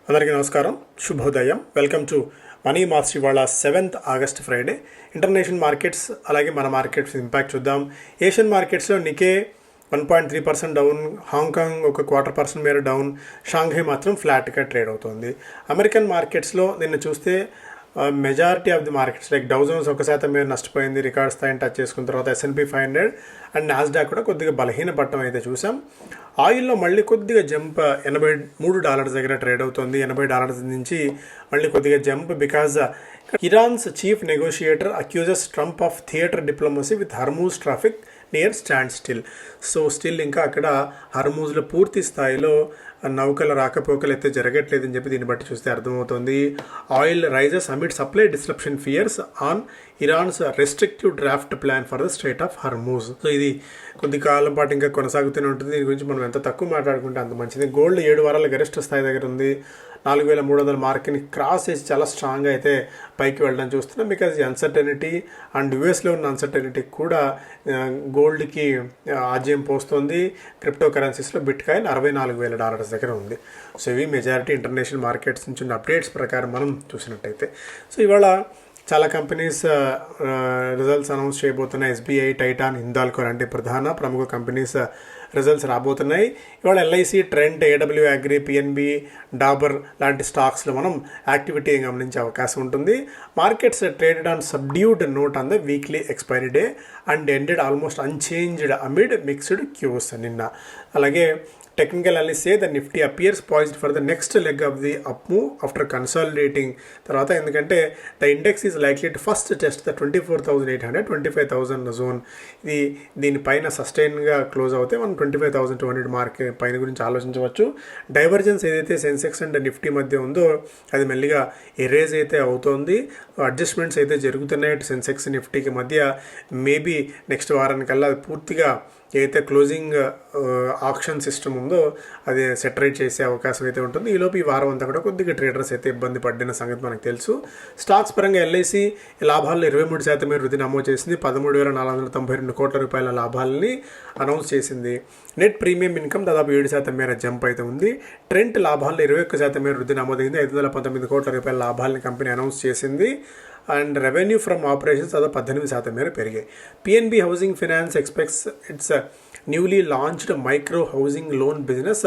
అందరికీ నమస్కారం, శుభోదయం. Welcome to money master. ఇవాళ 7th August Friday. International markets అలాగే మన మార్కెట్స్ ఇంపాక్ట్ చూద్దాం. ఏషియన్ మార్కెట్స్లో నికే 1.3% డౌన్, హాంకాంగ్ ఒక 1/4% మేర డౌన్, షాంఘై మాత్రం ఫ్లాట్గా ట్రేడ్ అవుతుంది. అమెరికన్ మార్కెట్స్లో నిన్న చూస్తే majority of the markets like Dow Jones 1% మేర నష్టపోయింది, రికార్డ్ స్థాయిని టచ్ చేసుకున్న తర్వాత S&P 500 అండ్ నాస్డాక్ కూడా కొద్దిగా బలహీన పట్టడం అయితే చూసాం. ఆయిల్లో మళ్ళీ కొద్దిగా జంప్ $83 దగ్గర ట్రేడ్ అవుతుంది. $80 నుంచి మళ్ళీ కొద్దిగా jump because Iran's chief negotiator accuses Trump of theatre diplomacy with Hormuz traffic near stand still. So still ఇంకా అక్కడ హర్మూజ్లో పూర్తి స్థాయిలో నౌకల రాకపోకలు అయితే జరగట్లేదని చెప్పి దీన్ని బట్టి చూస్తే అర్థమవుతుంది. Oil rises amid supply disruption fears on Iran's restrictive draft plan for the strait of Hormuz. So ఇది కొద్ది కాలం పాటు ఇంకా కొనసాగుతూనే ఉంటుంది. దీని గురించి మనం ఎంత తక్కువ మాట్లాడుకుంటే అంత మంచిది. గోల్డ్ 7 వారాల గరిష్ట స్థాయి దగ్గర ఉంది. 4,300 మార్క్ని క్రాస్ చేసి చాలా స్ట్రాంగ్గా అయితే పైకి వెళ్ళడం చూస్తున్నాం. బికాజ్ ఈ అన్సర్టనిటీ అండ్ యూఎస్లో ఉన్న అన్సర్టనిటీ కూడా గోల్డ్కి ఆజ్యం పోస్తుంది. క్రిప్టో కరెన్సీస్లో బిట్ కాయిన్ $64,000 దగ్గర ఉంది. సో ఇవి మెజారిటీ ఇంటర్నేషనల్ మార్కెట్స్ నుంచి ఉన్న అప్డేట్స్ ప్రకారం మనం చూసినట్టయితే. సో ఇవాళ చాలా కంపెనీస్ రిజల్ట్స్ అనౌన్స్ చేయబోతున్నాయి. SBI, టైటాన్, హిందాల్కో లాంటి ప్రముఖ కంపెనీస్ రిజల్ట్స్ రాబోతున్నాయి. ఇవాళ LIC, Trent, AW agri, PNB, Dabur లాంటి స్టాక్స్లో మనం యాక్టివిటీ గమనించే అవకాశం ఉంటుంది. Markets traded on subdued note on the weekly expiry day and ended almost unchanged amid mixed cues నిన్న. అలాగే technical analyst say the Nifty appears poised for the next leg of the up move after consolidating తర్వాత, ఎందుకంటే the index is likely to first test the 24,800 25,000 zone. దీనిపైన సస్టైన్గా close అవుతే మనం 25,200 mark పైన గురించి ఆలోచించవచ్చు. డైవర్జెన్స్ ఏదైతే సెన్సెక్స్ అండ్ నిఫ్టీ మధ్య ఉందో అది మెల్లిగా ఎరేజ్ అయితే అవుతోంది. అడ్జస్ట్మెంట్స్ అయితే జరుగుతున్నాయి సెన్సెక్స్ నిఫ్టీకి మధ్య. మేబీ నెక్స్ట్ వారానికల్లా అది పూర్తిగా ఏదైతే క్లోజింగ్ ఆప్షన్ సిస్టమ్ ఉందో అది సెటరేట్ చేసే అవకాశం అయితే ఉంటుంది. ఈలోపు ఈ వారం అంతా కూడా కొద్దిగా ట్రేడర్స్ అయితే ఇబ్బంది పడిన సంగతి మనకు తెలుసు. స్టాక్స్ పరంగా LIC లాభాల్లో 23% మేర వృద్ధి నమోదు చేసింది. 13,492 కోట్ల రూపాయల లాభాలని అనౌన్స్ చేసింది. నెట్ ప్రీమియం ఇన్కమ్ దాదాపు 7% మేర జంప్ అయితే ఉంది. ట్రెంట్ లాభాల్లో 21% మేర వృద్ధి నమోదైంది. 519 కోట్ల రూపాయల లాభాలని కంపెనీ అనౌన్స్ చేసింది. అండ్ రెవెన్యూ ఫ్రమ్ ఆపరేషన్స్ దాదాపు 18% మేర పెరిగాయి. PNB housing finance expects it's newly launched micro housing loan business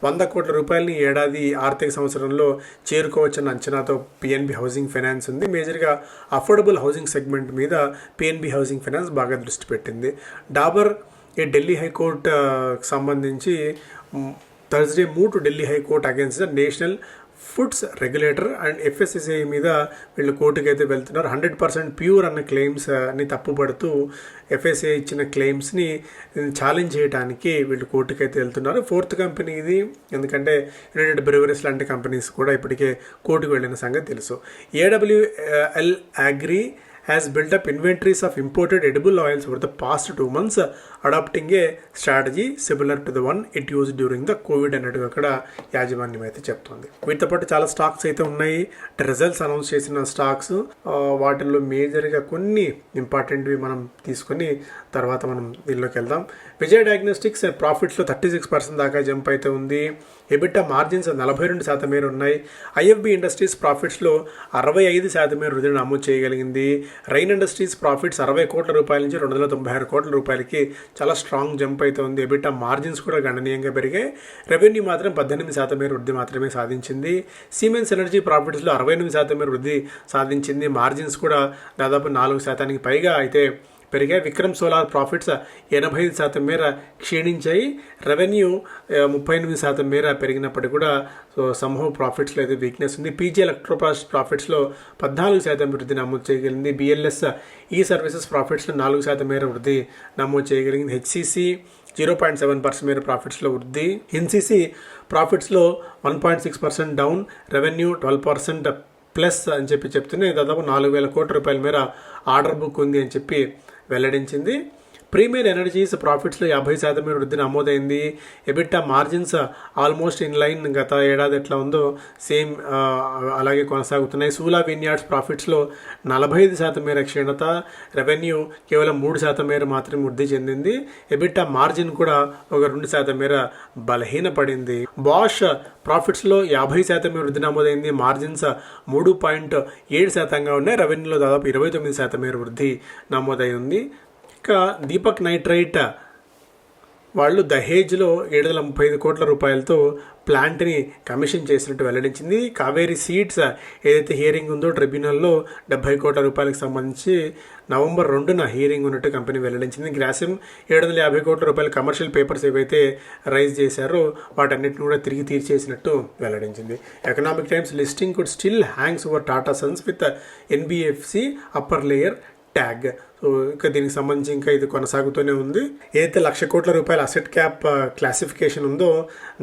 100 కోట్ల రూపాయలని ఏడాది ఆర్థిక సంవత్సరంలో చేరుకోవచ్చన్న అంచనాతో PNB హౌసింగ్ ఫైనాన్స్ ఉంది. మేజర్గా అఫోర్డబుల్ హౌసింగ్ సెగ్మెంట్ మీద PNB హౌసింగ్ ఫైనాన్స్ బాగా దృష్టి పెట్టింది. డాబర్ ఢిల్లీ హైకోర్టు సంబంధించి Thursday move to Delhi high court against the national foods regulator and FSSAI మీద వీళ్ళు కోర్టుకి అయితే వెళ్తున్నారు. 100% ప్యూర్ అన్న క్లెయిమ్స్ని తప్పుపడుతూ FSAI ఇచ్చిన క్లెయిమ్స్ని ఛాలెంజ్ చేయడానికి వీళ్ళు కోర్టుకి అయితే వెళ్తున్నారు. 4th కంపెనీ ఇది, ఎందుకంటే యునైటెడ్ బ్రెవరీస్ లాంటి కంపెనీస్ కూడా ఇప్పటికే కోర్టుకు వెళ్ళిన సంగతి తెలుసు. AWL agri has built up inventories of imported edible oils over the past 2 months, adopting a strategy similar to the one it used during the COVID అన్నట్టుగా అక్కడ యాజమాన్యం అయితే చెప్తుంది. వీటితో పాటు చాలా స్టాక్స్ అయితే ఉన్నాయి. రిజల్ట్స్ అనౌన్స్ చేసిన స్టాక్స్, వాటిల్లో మేజర్గా కొన్ని ఇంపార్టెంట్వి మనం తీసుకొని తర్వాత మనం దీనిలోకి వెళ్దాం. విజయ్ డయాగ్నోస్టిక్స్ ప్రాఫిట్స్లో 36% దాకా జంప్ అయితే ఉంది. EBITDA మార్జిన్స్ 42% మేర ఉన్నాయి. IFB ఇండస్ట్రీస్ ప్రాఫిట్స్లో 65% మేర వృద్ధిని నమోదు చేయగలిగింది. రైన్ ఇండస్ట్రీస్ ప్రాఫిట్స్ 60 కోట్ల రూపాయల నుంచి 296 కోట్ల రూపాయలకి చాలా స్ట్రాంగ్ జంప్ అయితే ఉంది. EBITDA మార్జిన్స్ కూడా గణనీయంగా పెరిగాయి. రెవెన్యూ మాత్రం 18% మేర వృద్ధి మాత్రమే సాధించింది. సిమెన్స్ ఎనర్జీ ప్రాఫిట్స్లో 68% మేర వృద్ధి సాధించింది. మార్జిన్స్ కూడా దాదాపు 4% పైగా అయితే పెరిగాయి. విక్రమ్ సోలార్ ప్రాఫిట్స్ 85% మేర క్షీణించాయి. రెవెన్యూ 38% మేర పెరిగినప్పటికీ కూడా సంహవ్ ప్రాఫిట్స్లో అయితే వీక్నెస్ ఉంది. PG ఎలక్ట్రోప్లాస్ట్ ప్రాఫిట్స్లో 14% వృద్ధి నమోదు చేయగలిగింది. BLS ఈ సర్వీసెస్ ప్రాఫిట్స్లో 4% మేర వృద్ధి నమోదు చేయగలిగింది. HCC 0.7% మేర ప్రాఫిట్స్లో వృద్ధి. NCC ప్రాఫిట్స్లో 1.6% డౌన్, రెవెన్యూ 12% ప్లస్ అని చెప్తూనే దాదాపు 4,000 కోట్ల రూపాయల మేర ఆర్డర్ బుక్ ఉంది అని చెప్పి వెల్లడించింది. ప్రీమియర్ ఎనర్జీస్ ప్రాఫిట్స్లో 50% వృద్ధి నమోదైంది. EBITDA margins almost in line గత ఏడాది ఎట్లా ఉందో సేమ్ అలాగే కొనసాగుతున్నాయి. సూలా విన్యార్డ్స్ ప్రాఫిట్స్లో 45% మేర క్షీణత, రెవెన్యూ కేవలం 3% మేర మాత్రమే వృద్ధి చెందింది. ఎబిటా మార్జిన్ కూడా ఒక 2% మేర బలహీనపడింది. బాష్ ప్రాఫిట్స్లో 50% వృద్ధి నమోదైంది. మార్జిన్స్ 3.7%గా ఉన్నాయి. రెవెన్యూలో దాదాపు 29% మేర వృద్ధి నమోదై ఉంది. ఇక దీపక్ నైట్రైట్ వాళ్ళు దహేజ్లో 735 కోట్ల రూపాయలతో ప్లాంట్ని కమిషన్ చేసినట్టు వెల్లడించింది. కావేరీ సీడ్స్ ఏదైతే హియరింగ్ ఉందో ట్రిబ్యునల్లో 70 కోట్ల రూపాయలకు సంబంధించి నవంబర్ 2న హియరింగ్ ఉన్నట్టు కంపెనీ వెల్లడించింది. గ్రాసిమ్ 750 కోట్ల రూపాయల కమర్షియల్ పేపర్స్ ఏవైతే రైజ్ చేశారో వాటన్నిటిని కూడా తిరిగి తీర్చేసినట్టు వెల్లడించింది. Economic times listing could still hangs over Tata Sons with NBFC upper layer tag. So ఇంకా దీనికి సంబంధించి ఇంకా ఇది కొనసాగుతూనే ఉంది. ఏదైతే 1,00,000 కోట్ల రూపాయల అసెట్ క్యాప్ క్లాసిఫికేషన్ ఉందో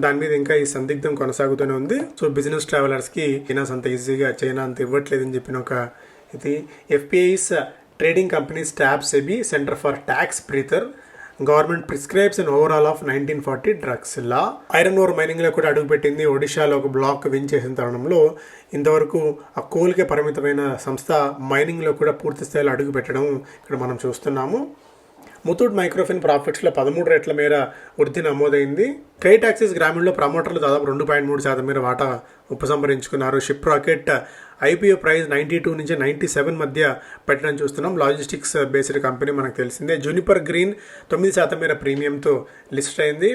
దాని మీద ఇంకా ఈ సందిగ్ధం కొనసాగుతూనే ఉంది. సో బిజినెస్ ట్రావెలర్స్కి చైనాస్ అంత ఈజీగా చైనా అంత ఇవ్వట్లేదని చెప్పిన ఒక ఇది. FPIs trading companies tab SEBI centre for tax ప్రీతర్ government prescribes and overall of 1940 drugs law. Iron ore మైనింగ్లో కూడా అడుగుపెట్టింది. ఒడిశాలో ఒక బ్లాక్ విన్ చేసిన తరుణంలో ఇంతవరకు ఆ కోల్కే పరిమితమైన సంస్థ మైనింగ్లో కూడా పూర్తి స్థాయిలో అడుగు పెట్టడం ఇక్కడ మనం చూస్తున్నాము. ముతూట్ మైక్రోఫిన్ ప్రాఫిట్స్లో 13 రెట్ల మేర వృద్ధి నమోదైంది. క్రెడిట్ యాక్సిస్ గ్రామీణలో ప్రమోటర్లు దాదాపు 2.3% మేర వాటా ఉపసంహరించుకున్నారు. షిప్ రాకెట్ ఐపీఓ ప్రైస్ 92 నుంచి 97 మధ్య పెట్టడం చూస్తున్నాం. లాజిస్టిక్స్ బేస్డ్ కంపెనీ మనకు తెలిసిందే. జూనిపర్ గ్రీన్ 9% మేర ప్రీమియంతో లిస్ట్ అయింది.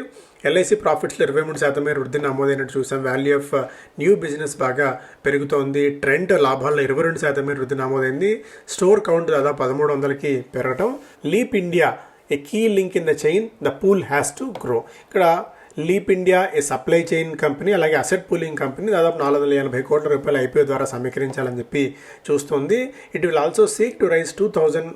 ఎల్ఐసి ప్రాఫిట్స్లో 23% మేర వృద్ధి నమోదైనట్టు చూసాం. వాల్యూ ఆఫ్ న్యూ బిజినెస్ బాగా పెరుగుతోంది. ట్రెండ్ లాభాల్లో 22% మేర వృద్ధి నమోదైంది. స్టోర్ కౌంట్ దాదాపు 1300కి పెరగటం. Leap India a key link in the chain, the pool has to grow. ఇక్కడ Leap India a supply chain company అలాగే అసెట్ పూలింగ్ కంపెనీ దాదాపు 480 కోట్ల రూపాయల ఐపీఓ ద్వారా సమీకరించాలని చెప్పి చూస్తుంది. It will also seek to raise 2,000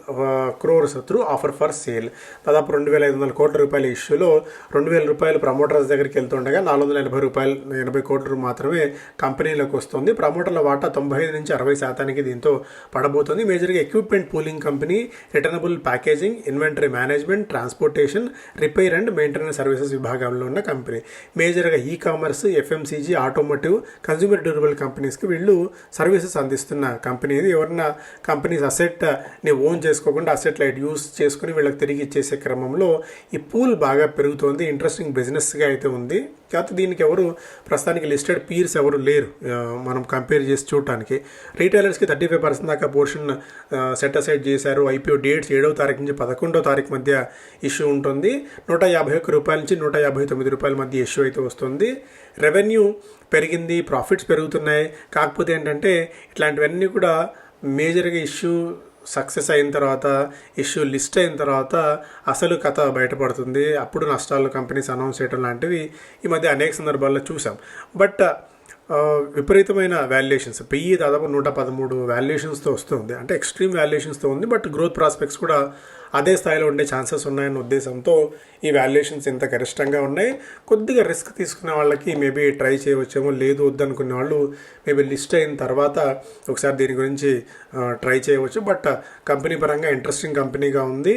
crores through offer for sale. దాదాపు 2,500 కోట్ల రూపాయల ఇష్యూలో 2,000 రూపాయలు ప్రమోటర్స్ దగ్గరికి వెళ్తుండగా 480 కోట్లు మాత్రమే కంపెనీలోకి వస్తుంది. ప్రమోటర్ల వాటా 95 నుంచి 60% దీంతో పడబోతుంది. మేజర్గా equipment pooling company, returnable packaging, inventory management, transportation, repair and maintenance services విభాగంలో ఉన్న కంపెనీ. మేజర్గా e commerce, FMCG, automotive, consumer durable కంపెనీస్కి వీళ్ళు సర్వీసెస్ అందిస్తున్న కంపెనీ ఇది. ఎవరైనా కంపెనీస్ అసెట్ని ఓన్ చేసుకోకుండా అసెట్ లైట్ యూస్ చేసుకుని వీళ్ళకి తిరిగి ఇచ్చేసే క్రమంలో ఈ పూల్ బాగా పెరుగుతోంది. ఇంట్రెస్టింగ్ బిజినెస్గా అయితే ఉంది. కాకపోతే దీనికి ఎవరు ప్రస్తుతానికి లిస్టెడ్ పీర్స్ ఎవరు లేరు మనం కంపేర్ చేసి చూడటానికి. రీటైలర్స్కి 35% దాకా పోర్షన్ సెట్ అసైడ్ చేశారు. ఐపీఓ డేట్స్ 7వ తారీఖు నుంచి 11వ తారీఖు మధ్య ఇష్యూ ఉంటుంది. 151 రూపాయల నుంచి 159 రూపాయల మధ్య ఇష్యూ అయితే వస్తుంది. రెవెన్యూ పెరిగింది, ప్రాఫిట్స్ పెరుగుతున్నాయి. కాకపోతే ఏంటంటే ఇట్లాంటివన్నీ కూడా మేజర్గా ఇష్యూ సక్సెస్ అయిన తర్వాత, ఇష్యూ లిస్ట్ అయిన తర్వాత అసలు కథ బయటపడుతుంది. అప్పుడు నష్టాలు కంపెనీస్ అనౌన్స్ చేయడం లాంటివి ఈ మధ్య అనేక సందర్భాల్లో చూసాం. బట్ విపరీతమైన వాల్యుయేషన్స్, పిఈ దాదాపు 113 వాల్యుయేషన్స్తో వస్తుంది. అంటే ఎక్స్ట్రీమ్ వాల్యుయేషన్స్తో ఉంది. బట్ గ్రోత్ ప్రాస్పెక్ట్స్ కూడా అదే స్థాయిలో ఉండే ఛాన్సెస్ ఉన్నాయన్న ఉద్దేశంతో ఈ వాల్యుయేషన్స్ ఇంత గరిష్టంగా ఉన్నాయి. కొద్దిగా రిస్క్ తీసుకునే వాళ్ళకి మేబీ ట్రై చేయవచ్చేమో, లేదు వద్దనుకునే వాళ్ళు మేబీ లిస్ట్ అయిన తర్వాత ఒకసారి దీని గురించి ట్రై చేయవచ్చు. బట్ కంపెనీ పరంగా ఇంట్రెస్టింగ్ కంపెనీగా ఉంది.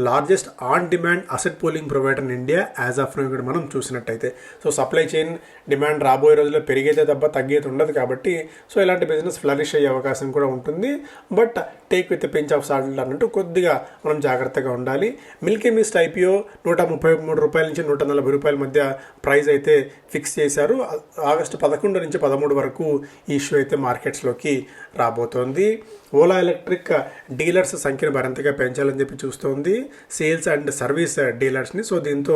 Largest on demand asset pooling provider in India as of now కూడా మనం చూసినట్టయితే. సో సప్లై చైన్ డిమాండ్ రాబోయే రోజుల్లో పెరిగేదే తప్ప తగ్గేది ఉండదు కాబట్టి సో ఇలాంటి బిజినెస్ ఫ్లరిష్ అయ్యే అవకాశం కూడా ఉంటుంది. But take with pinch of salt అన్నట్టు కొద్దిగా మనం జాగ్రత్తగా ఉండాలి. మిల్కీ మిస్ట్ ఐపీఓ 133 రూపాయల నుంచి 140 రూపాయల మధ్య ప్రైస్ అయితే ఫిక్స్ చేశారు. ఆగస్టు 11 నుంచి 13 వరకు ఈ ఇష్యూ అయితే మార్కెట్స్లోకి రాబోతోంది. ఓలా ఎలక్ట్రిక్ డీలర్స్ సంఖ్యను మరింతగా పెంచాలని చెప్పి చూస్తోంది, సేల్స్ అండ్ సర్వీస్ డీలర్స్ని. సో దీంతో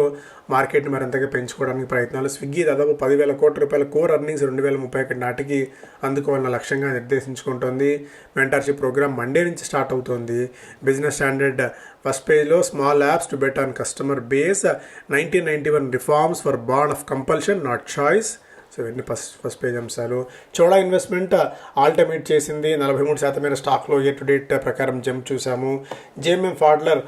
మార్కెట్ని మరింతగా పెంచుకోవడానికి ప్రయత్నాలు. స్విగ్గీ దాదాపు 10,000 కోట్ల రూపాయల కోర్ అర్నింగ్స్ 2031 నాటికి అందుకోవాలన్న లక్ష్యంగా నిర్దేశించుకుంటోంది. మెంటర్షిప్ ప్రోగ్రామ్ మండే నుంచి స్టార్ట్ అవుతోంది. బిజినెస్ స్టాండర్డ్ ఫస్ట్ పేజ్లో small apps to bet on customer base, 1991 reforms for bond of compulsion not choice. So ఇవన్నీ ఫస్ట్ పేజ్ అంశాలు. చోళా ఇన్వెస్ట్మెంట్ ఆల్టర్మేట్ చేసింది. 43% స్టాక్లో ఇయర్ టు డేట్ ప్రకారం జంప్ చూసాము. జేఎంఎం ఫాడ్లర్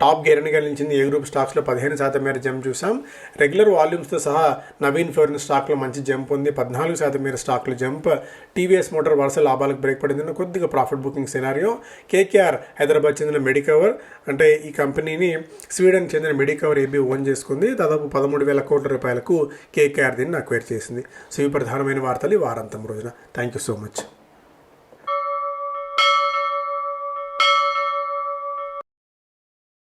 టాప్ గేర్నిగా నిలిచింది. ఏ గ్రూప్ స్టాక్స్లో 15% మేర జంప్ చూసాం. రెగ్యులర్ వాల్యూమ్స్తో సహా నవీన్ ఫ్లోరిన్ స్టాక్లో మంచి జంప్ ఉంది, 14% మేర స్టాక్లో జంప్. టీవీఎస్ మోటార్ వరుస లాభాలకు బ్రేక్ పడింది, కొద్దిగా profit booking scenario. KKR Hyderabad చెందిన మెడికవర్, అంటే ఈ కంపెనీని స్వీడన్ చెందిన మెడికవర్ ఏబీ ఓన్ చేసుకుంది. దాదాపు 13,000 కోట్ల రూపాయలకు కేకేఆర్ దీన్ని అక్వైర్ చేసింది. సో ఈ ప్రధానమైన వార్తలు ఈ వారాంతం రోజున. Thank you so much.